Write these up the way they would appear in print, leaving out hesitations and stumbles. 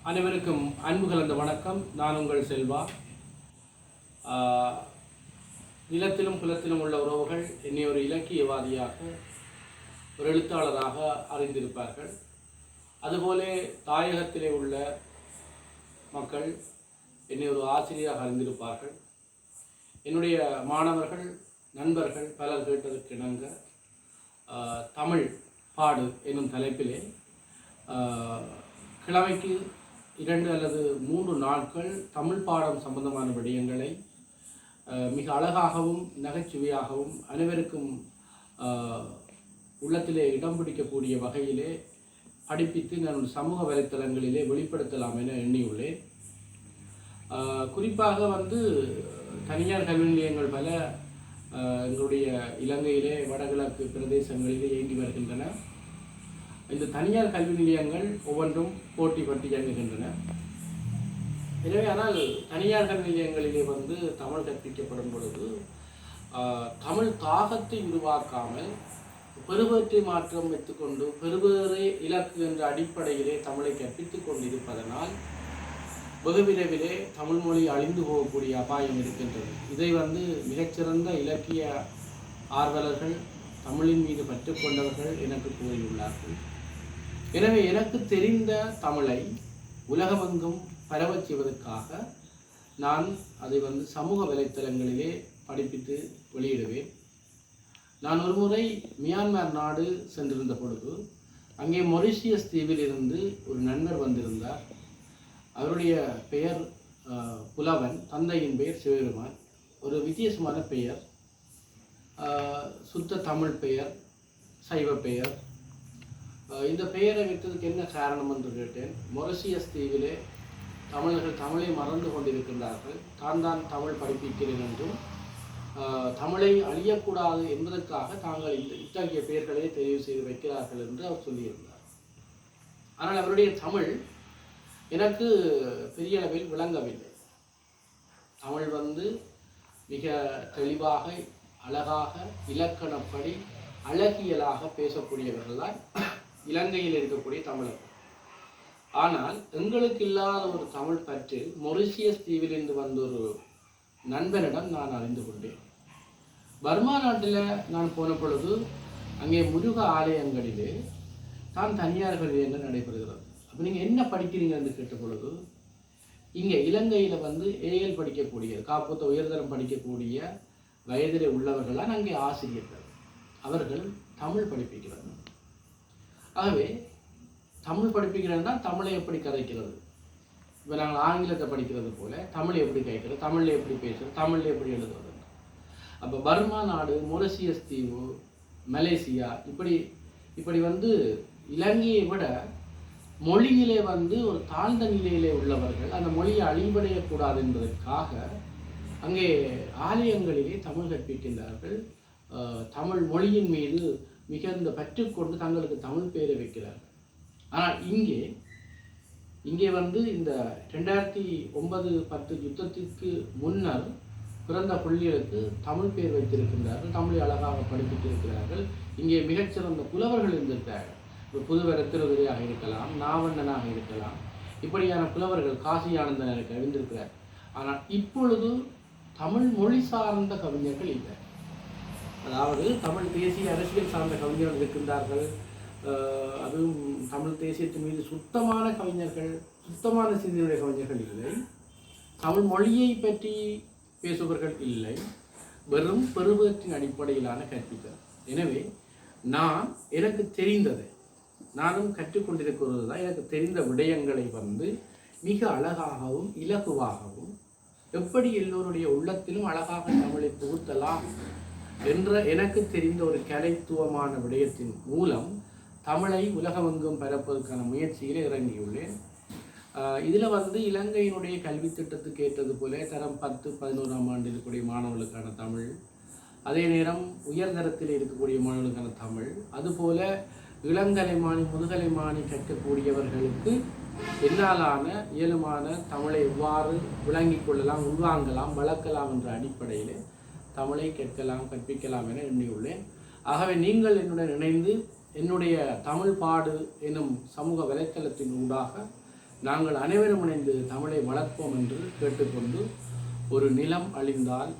அனைவருக்கும் அன்பு கலந்த வணக்கம். நான் உங்கள் செல்வா. நிலத்திலும் குலத்திலும் உள்ள உறவுகள் என்னை ஒரு இலக்கியவாதியாக, ஒரு எழுத்தாளராக அறிந்திருப்பார்கள். அதுபோல தாயகத்திலே உள்ள மக்கள் என்னை ஒரு ஆசிரியராக அறிந்திருப்பார்கள். என்னுடைய மாணவர்கள், நண்பர்கள் பலர் கேட்டதற்கு இணங்க தமிழ் பாடு என்னும் தலைப்பிலே கிழமைக்கு 2 அல்லது 3 நாட்கள் தமிழ் பாடம் சம்பந்தமான விடயங்களை மிக அழகாகவும் நகைச்சுவையாகவும் அனைவருக்கும் உள்ளத்திலே இடம் பிடிக்கக்கூடிய வகையிலே படிப்பித்து நான் சமூக வலைத்தளங்களிலே வெளிப்படுத்தலாம் என எண்ணியுள்ளேன். குறிப்பாக தனியார் கல்வி நிலையங்கள் பல எங்களுடைய இலங்கையிலே வடகிழக்கு பிரதேசங்களிலே இயங்கி வருகின்றன. இந்த தனியார் கல்வி நிலையங்கள் ஒவ்வொன்றும் போட்டி பற்றி இயங்குகின்றன. எனவே ஆனால் தனியார் கல்வி நிலையங்களிலே தமிழ் கற்பிக்கப்படும் பொழுது தமிழ் தாகத்தை உருவாக்காமல் பெறுபேற்றை மாற்றம் வைத்துக்கொண்டு பெறுபேறே இலக்கு என்ற அடிப்படையிலே தமிழை கற்பித்துக் கொண்டிருப்பதனால் வெகு விரைவிலே தமிழ் மொழி அழிந்து போகக்கூடிய அபாயம் இருக்கின்றது. இதை மிகச்சிறந்த இலக்கிய ஆர்வலர்கள், தமிழின் மீது பற்று கொண்டவர்கள் எனக்கு கூறியுள்ளார்கள். எனவே எனக்கு தெரிந்த தமிழை உலகமெங்கும் பரவச் செய்வதற்காக நான் அதை சமூக வலைத்தளங்களிலே படிப்பித்து வெளியிடுவேன். நான் ஒரு முறை மியான்மர் நாடு சென்றிருந்த பொழுது அங்கே மொரிஷியஸ் தீவில் இருந்து ஒரு நண்பர் வந்திருந்தார். அவருடைய பெயர் புலவன், தந்தையின் பெயர் சிவபெருமான். ஒரு வித்தியாசமான பெயர், சுத்த தமிழ் பெயர், சைவ பெயர். இந்த பெயரை வைத்ததுக்கு என்ன காரணம் என்று கேட்டேன். மொரிஷியஸ் தீவிலே தமிழர்கள் தமிழை மறந்து கொண்டிருக்கின்றார்கள். தான் தமிழ் படிப்பிக்கிறேன் என்றும் தமிழை அழியக்கூடாது என்பதற்காக தாங்கள் இத்தகைய பெயர்களை தெரிவு செய்து வைக்கிறார்கள் என்று அவர் சொல்லியிருந்தார். ஆனால் அவருடைய தமிழ் எனக்கு பெரிய அளவில் விளங்கவில்லை. தமிழ் மிக தெளிவாக, அழகாக, இலக்கணப்படி அழகியலாக பேசக்கூடியவர்கள்தான் இலங்கையில் இருக்கக்கூடிய தமிழர்கள். ஆனால் எங்களுக்கு இல்லாத ஒரு தமிழ் பற்று மொரிஷியஸ் தீவிலிருந்து வந்த ஒரு நண்பனிடம் நான் அறிந்து கொண்டேன். பர்மா நாட்டில் நான் போன பொழுது அங்கே முருக ஆலயங்களிலே தான் தனியார் கல்வியங்கள் நடைபெறுகிறது. அப்போ நீங்கள் என்ன படிக்கிறீங்க என்று கேட்ட பொழுது, இங்கே இலங்கையில் ஏஎல் படிக்கக்கூடிய, காப்போத்த உயர்தரம் படிக்கக்கூடிய வயதிலே உள்ளவர்களால் அங்கே ஆசிரியர்கள், அவர்கள் தமிழ் படிப்பிக்கிறார்கள். ஆகவே தமிழ் படிப்பிக்கிறதுனா தமிழை எப்படி கதைக்கிறது, இப்போ நாங்கள் ஆங்கிலத்தை படிக்கிறது போல தமிழை எப்படி கேட்கிறது, தமிழில் எப்படி பேசுகிறது, தமிழில் எப்படி எழுதுவது. அப்போ பர்மா நாடு, மொரிஷியஸ் தீவு, மலேசியா இப்படி இலங்கையை விட மொழியிலே ஒரு தாழ்ந்த நிலையிலே உள்ளவர்கள் அந்த மொழியை அழிவடையக்கூடாது என்பதற்காக அங்கே ஆலயங்களிலே தமிழ் கற்பிக்கின்றார்கள். தமிழ் மொழியின் மீது மிகுந்த பற்றுக்கொண்டு தங்களுக்கு தமிழ் பெயரை வைக்கிறார்கள். ஆனால் இங்கே இந்த 2009-10 யுத்தத்திற்கு முன்னர் பிறந்த பிள்ளைகளுக்கு தமிழ் பெயர் வைத்திருக்கின்றார்கள், தமிழை அழகாக படிப்பித்திருக்கிறார்கள். இங்கே மிகச்சிறந்த புலவர்கள் இருந்திருக்கிறார்கள். புதுவர் திருவதியாக இருக்கலாம், நாவண்ணனாக இருக்கலாம், இப்படியான புலவர்கள், காசி ஆனந்தன் அறிந்திருக்கிறார். ஆனால் இப்பொழுது தமிழ் மொழி சார்ந்த கவிஞர்கள் இல்லை. அதாவது தமிழ் தேசிய அரசியல் சார்ந்த கவிஞர்கள் இருக்கின்றார்கள். அதுவும் தமிழ் தேசியத்தின் மீது சுத்தமான கவிஞர்கள், சுத்தமான சிந்தனையுடைய கவிஞர்கள் இல்லை. தமிழ் மொழியை பற்றி பேசுபவர்கள் இல்லை. வெறும் பெறுபேற்றின் அடிப்படையிலான கற்பித்தல். எனவே நான் எனக்கு தெரிந்ததை, நானும் கற்றுக்கொண்டிருக்கிறது தான், எனக்கு தெரிந்த விடயங்களை மிக அழகாகவும் இலகுவாகவும் எப்படி எல்லோருடைய உள்ளத்திலும் அழகாக தமிழை புகுத்தலாம் என்ற எனக்கு தெரிந்த ஒரு கலைத்துவமான விடயத்தின் மூலம் தமிழை உலகமெங்கும் பரப்பதற்கான முயற்சியில் இறங்கியுள்ளேன். இதில் இலங்கையினுடைய கல்வி திட்டத்துக்கு ஏற்றது போல தரம் 10-11ஆம் ஆண்டு இருக்கக்கூடிய மாணவர்களுக்கான தமிழ், அதே நேரம் உயர்தரத்தில் இருக்கக்கூடிய மாணவர்களுக்கான தமிழ், அதுபோல இளங்கலைமானி முதுகலைமானி கற்கக்கூடியவர்களுக்கு என்னாலான இயலுமான தமிழை எவ்வாறு விளங்கிக் கொள்ளலாம், உள்வாங்கலாம், வளர்க்கலாம் என்ற அடிப்படையில் தமிழை கேட்கலாம், கற்பிக்கலாம் என எண்ணியுள்ளேன். ஆகவே நீங்கள் என்னுடன் இணைந்து என்னுடைய தமிழ் பாடு எனும் சமூக வலைத்தளத்தின் ஊடாக நாங்கள் அனைவரும் இணைந்து தமிழை வளர்ப்போம் என்று கேட்டுக்கொண்டு, ஒரு நிலம் அழிந்தால்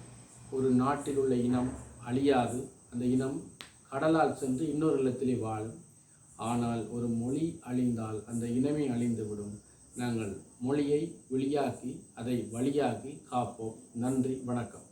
ஒரு நாட்டில் உள்ள இனம் அழியாது, அந்த இனம் கடலால் சென்று இன்னொரு இல்லத்திலே வாழும். ஆனால் ஒரு மொழி அழிந்தால் அந்த இனமே அழிந்துவிடும். நாங்கள் மொழியை வெளியாக்கி அதை வழியாக்கி காப்போம். நன்றி, வணக்கம்.